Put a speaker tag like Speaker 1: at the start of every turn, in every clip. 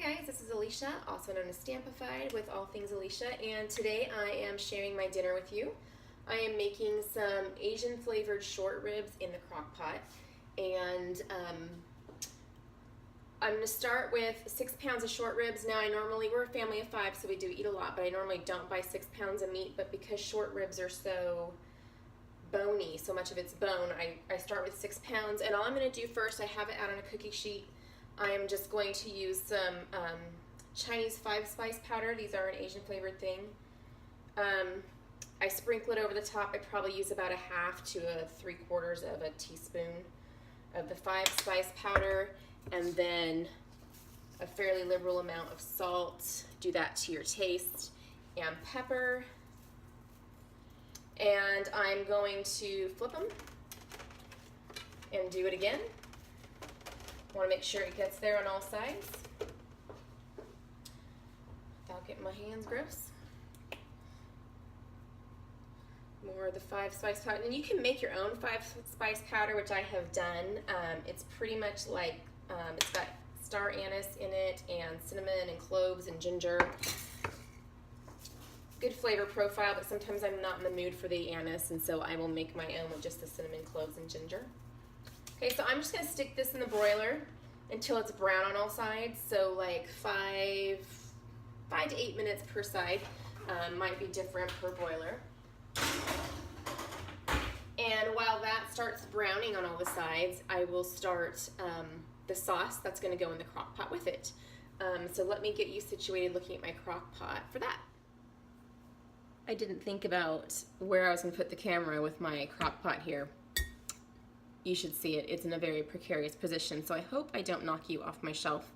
Speaker 1: guys, this is Alicia, also known as Stampified with All Things Alicia, and today I am sharing my dinner with you. I am making some Asian flavored short ribs in the crock pot, and I'm going to start with 6 pounds of short ribs. Now we're a family of 5, so we do eat a lot, but I normally don't buy 6 pounds of meat, but because short ribs are so bony, so much of it's bone, I start with 6 pounds, and all I'm going to do first, I have it out on a cookie sheet. I am just going to use some Chinese 5-spice powder. These are an Asian flavored thing. I sprinkle it over the top. I probably use about 1/2 to 3/4 of a teaspoon of the 5-spice powder, and then a fairly liberal amount of salt. Do that to your taste, and pepper. And I'm going to flip them and do it again. Want to make sure it gets there on all sides without getting my hands gross. More of the 5-spice powder. And you can make your own 5-spice powder, which I have done. It's pretty much like, it's got star anise in it, and cinnamon and cloves and ginger. Good flavor profile, but sometimes I'm not in the mood for the anise, and so I will make my own with just the cinnamon, cloves, and ginger. Okay, so I'm just going to stick this in the broiler until it's brown on all sides, so like 5 to 8 minutes per side. Might be different per broiler. And while that starts browning on all the sides, I will start the sauce that's going to go in the crock pot with it. So let me get you situated looking at my crock pot for that. I didn't think about where I was going to put the camera with my crock pot here. You should see it. It's in a very precarious position, so I hope I don't knock you off my shelf.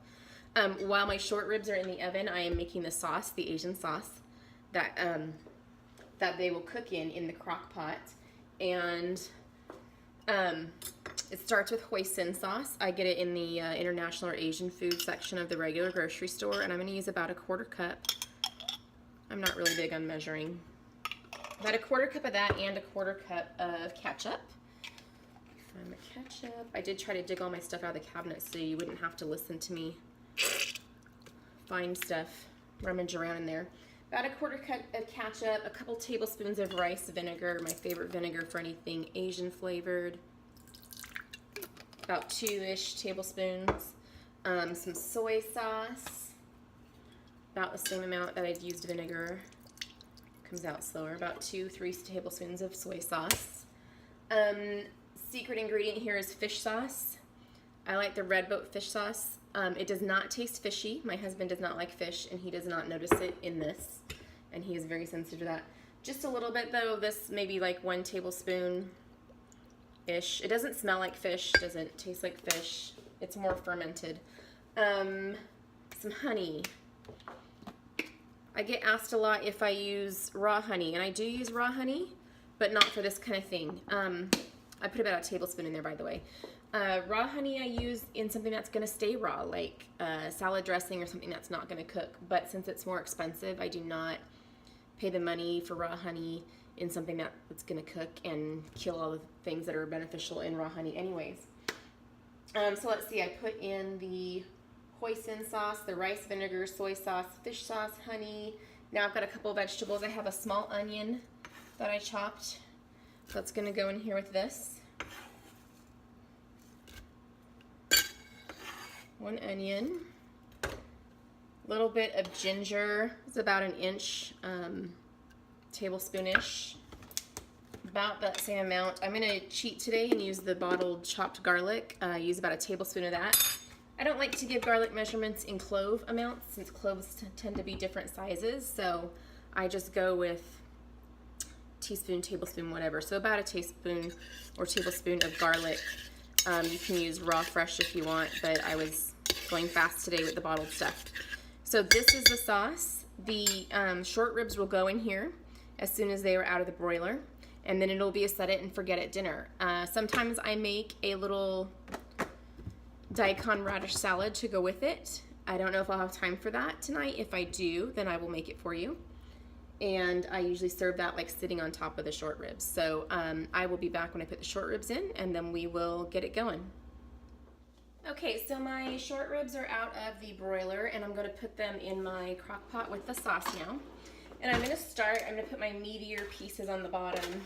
Speaker 1: While my short ribs are in the oven, I am making the sauce, the Asian sauce, that they will cook in the crock pot. And it starts with hoisin sauce. I get it in the international or Asian food section of the regular grocery store, and I'm going to use about 1/4 cup. I'm not really big on measuring. About 1/4 cup of that and 1/4 cup of ketchup. Find my ketchup. I did try to dig all my stuff out of the cabinet so you wouldn't have to listen to me find stuff, rummage around in there. About 1/4 cup of ketchup, a couple tablespoons of rice vinegar, my favorite vinegar for anything Asian flavored. About 2-ish tablespoons. Some soy sauce. About the same amount that I'd used vinegar. Comes out slower. About 2-3 tablespoons of soy sauce. Secret ingredient here is fish sauce. I like the Red Boat fish sauce. It does not taste fishy. My husband does not like fish, and he does not notice it in this, and he is very sensitive to that. Just a little bit though. This maybe like 1 tablespoon-ish. It doesn't smell like fish. Doesn't taste like fish. It's more fermented. Some honey. I get asked a lot if I use raw honey, and I do use raw honey, but not for this kind of thing. I put about 1 tablespoon in there, by the way. Raw honey I use in something that's going to stay raw, like salad dressing or something that's not going to cook. But since it's more expensive, I do not pay the money for raw honey in something that's going to cook and kill all the things that are beneficial in raw honey anyways. So let's see, I put in the hoisin sauce, the rice vinegar, soy sauce, fish sauce, honey. Now I've got a couple of vegetables. I have a small onion that I chopped. That's going to go in here with this. 1 onion. A little bit of ginger. It's about 1 inch, tablespoon-ish. About that same amount. I'm going to cheat today and use the bottled chopped garlic. Use about 1 tablespoon of that. I don't like to give garlic measurements in clove amounts since cloves tend to be different sizes, so I just go with teaspoon, tablespoon, whatever. So about 1 teaspoon or tablespoon of garlic. You can use raw fresh if you want, but I was going fast today with the bottled stuff. So this is the sauce. The short ribs will go in here as soon as they are out of the broiler, and then it'll be a set it and forget it dinner. Sometimes I make a little Daikon radish salad to go with it. I don't know if I'll have time for that tonight. If I do, then I will make it for you. And I usually serve that like sitting on top of the short ribs. So I will be back when I put the short ribs in, and then we will get it going. Okay, so my short ribs are out of the broiler and I'm going to put them in my crock pot with the sauce now. And I'm going to put my meatier pieces on the bottom.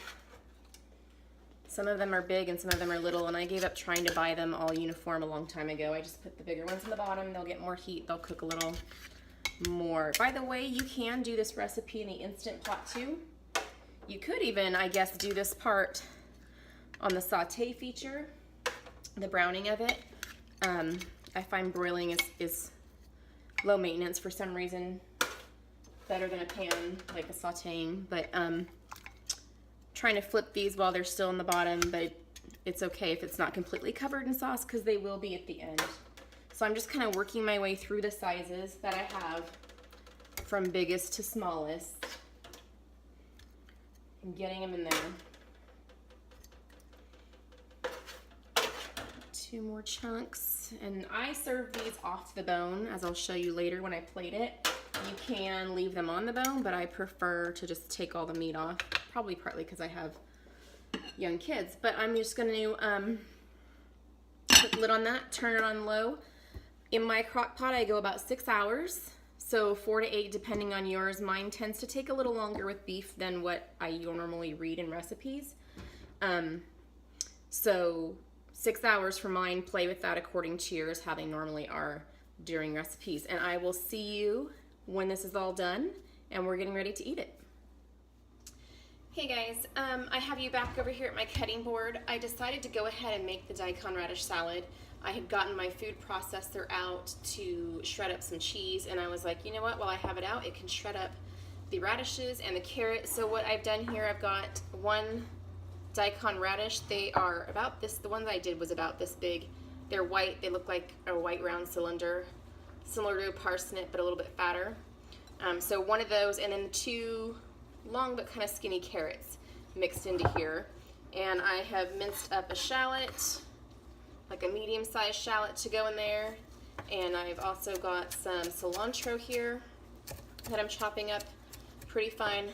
Speaker 1: Some of them are big and some of them are little, and I gave up trying to buy them all uniform a long time ago. I just put the bigger ones on the bottom. They'll get more heat. They'll cook a little more. By the way, you can do this recipe in the Instant Pot too. You could even, I guess, do this part on the saute feature, the browning of it. I find broiling is low maintenance for some reason, better than a pan, like a sauteing, but trying to flip these while they're still in the bottom, but it's okay if it's not completely covered in sauce because they will be at the end. So I'm just kind of working my way through the sizes that I have from biggest to smallest and getting them in there. 2 more chunks, and I serve these off the bone, as I'll show you later when I plate it. You can leave them on the bone, but I prefer to just take all the meat off, probably partly because I have young kids. But I'm just going to put the lid on that, turn it on low. In my crock pot, I go about 6 hours, so 4 to 8 depending on yours. Mine tends to take a little longer with beef than what I normally read in recipes. So 6 hours for mine. Play with that according to yours, how they normally are during recipes. And I will see you when this is all done and we're getting ready to eat it. Hey guys, I have you back over here at my cutting board. I decided to go ahead and make the daikon radish salad. I had gotten my food processor out to shred up some cheese, and I was like, you know what, while I have it out, it can shred up the radishes and the carrots. So what I've done here, I've got 1 daikon radish. They are about this, the one that I did was about this big. They're white, they look like a white round cylinder, similar to a parsnip but a little bit fatter. So 1 of those, and then 2 long but kind of skinny carrots mixed into here. And I have minced up a shallot, like a medium-sized shallot to go in there. And I've also got some cilantro here that I'm chopping up pretty fine.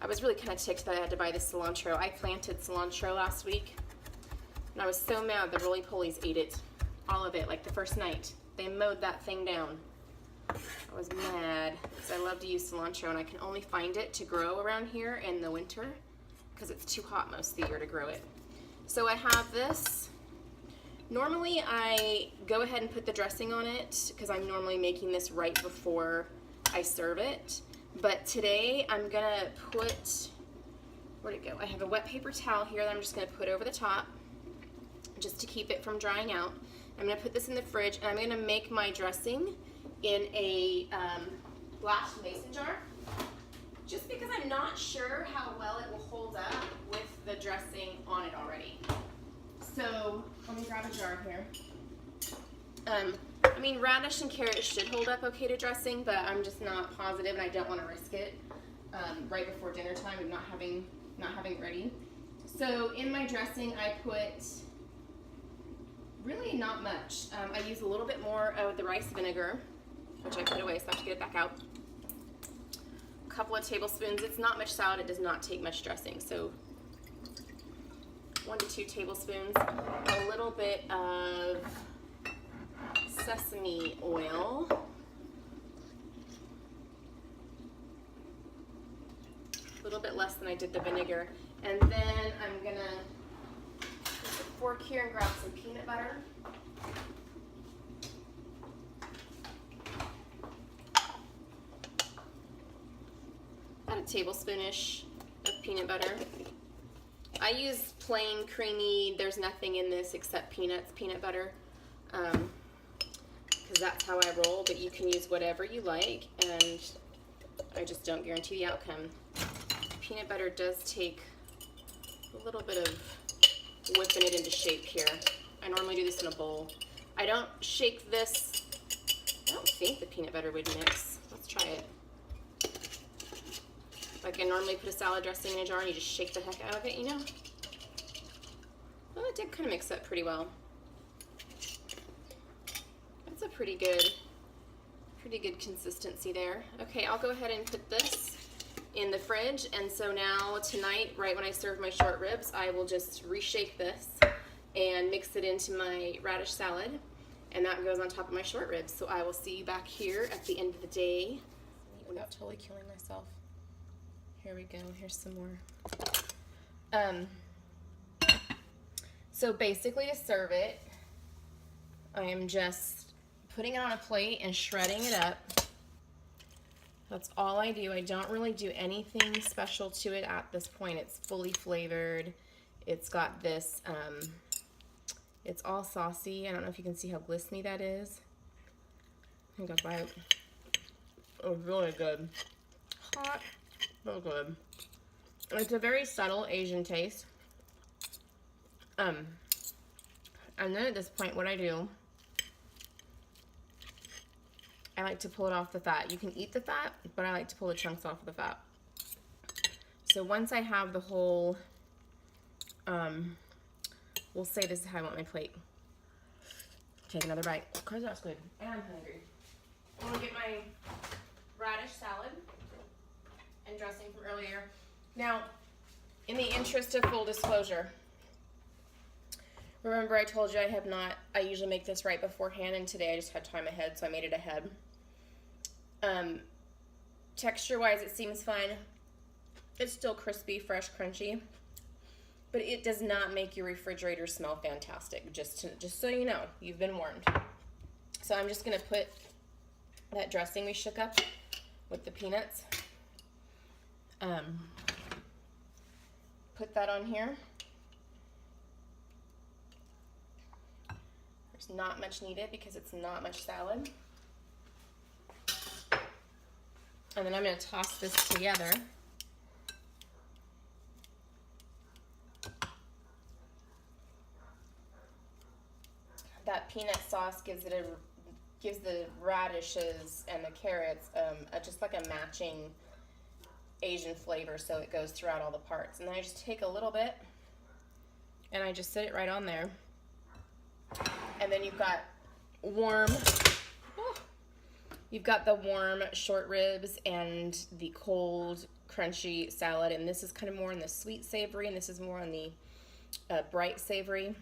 Speaker 1: I was really kind of ticked that I had to buy this cilantro. I planted cilantro last week, and I was so mad the roly-polies ate it, all of it, like the first night. They mowed that thing down. I was mad because I love to use cilantro, and I can only find it to grow around here in the winter because it's too hot most of the year to grow it. So I have this. Normally I go ahead and put the dressing on it because I'm normally making this right before I serve it. But today I'm gonna put, where'd it go? I have a wet paper towel here that I'm just gonna put over the top just to keep it from drying out. I'm gonna put this in the fridge, and I'm gonna make my dressing in a glass mason jar, just because I'm not sure how well it will hold up with the dressing on it already. So let me grab a jar here. I mean, radish and carrots should hold up okay to dressing, but I'm just not positive, and I don't want to risk it right before dinner time of not having it ready. So in my dressing, I put really not much. I use a little bit more of the rice vinegar, which I put away, so I have to get it back out. A couple of tablespoons. It's not much salad. It does not take much dressing, so 1 to 2 tablespoons. A little bit of sesame oil. A little bit less than I did the vinegar. And then I'm gonna use a fork here and grab some peanut butter. About a tablespoonish of peanut butter. I use plain creamy, there's nothing in this except peanut butter, because that's how I roll, but you can use whatever you like, and I just don't guarantee the outcome. Peanut butter does take a little bit of whipping it into shape here. I normally do this in a bowl. I don't shake this. I don't think the peanut butter would mix. Let's try it. Like I normally put a salad dressing in a jar and you just shake the heck out of it, you know? Well, it did kind of mix up pretty well. That's a pretty good consistency there. Okay, I'll go ahead and put this in the fridge, and so now tonight, right when I serve my short ribs, I will just reshake this and mix it into my radish salad, and that goes on top of my short ribs. So I will see you back here at the end of the day. Without totally killing myself. Here we go, here's some more. So basically to serve it, I am just putting it on a plate and shredding it up. That's all I do. I don't really do anything special to it at this point. It's fully flavored. It's got this, it's all saucy. I don't know if you can see how glistening that is. I think I'll bite it. Oh, really good. Hot, so good. It's a very subtle Asian taste. And then at this point, what I do, I like to pull it off the fat. You can eat the fat, but I like to pull the chunks off of the fat. So once I have the whole, we'll say this is how I want my plate. Take another bite, because that's good. And I'm hungry. I'm gonna get my radish salad and dressing from earlier. Now, in the interest of full disclosure, remember I told you I usually make this right beforehand, and today I just had time ahead, so I made it ahead. Texture-wise, it seems fine. It's still crispy, fresh, crunchy, but it does not make your refrigerator smell fantastic, just so you know, you've been warned. So I'm just gonna put that dressing we shook up with the peanuts, put that on here. There's not much needed because it's not much salad. And then I'm going to toss this together. That peanut sauce gives the radishes and the carrots just like a matching Asian flavor, so it goes throughout all the parts. And then I just take a little bit and I just sit it right on there. And then you've got the warm short ribs and the cold crunchy salad, and this is kind of more on the sweet savory, and this is more on the bright savory.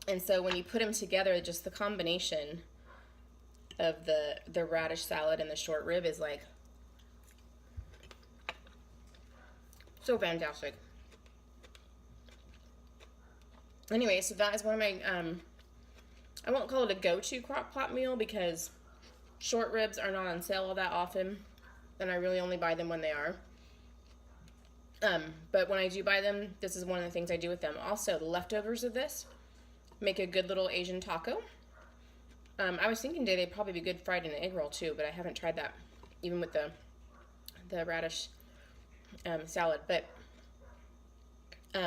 Speaker 1: And so when you put them together, just the combination of the radish salad and the short rib is like so fantastic. Anyway, so that is one of my I won't call it a go-to crock pot meal because short ribs are not on sale all that often, and I really only buy them when they are. But when I do buy them, this is one of the things I do with them. Also, the leftovers of this make a good little Asian taco. I was thinking today they'd probably be good fried in an egg roll too, but I haven't tried that, even with the radish salad. But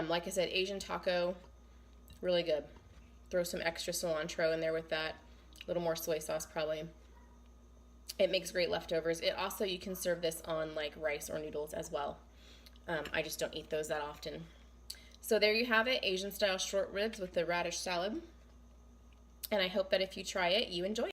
Speaker 1: like I said, Asian taco, really good. Throw some extra cilantro in there with that. A little more soy sauce probably. It makes great leftovers. It also, you can serve this on like rice or noodles as well. I just don't eat those that often. So there you have it, Asian style short ribs with the radish salad. And I hope that if you try it, you enjoy it.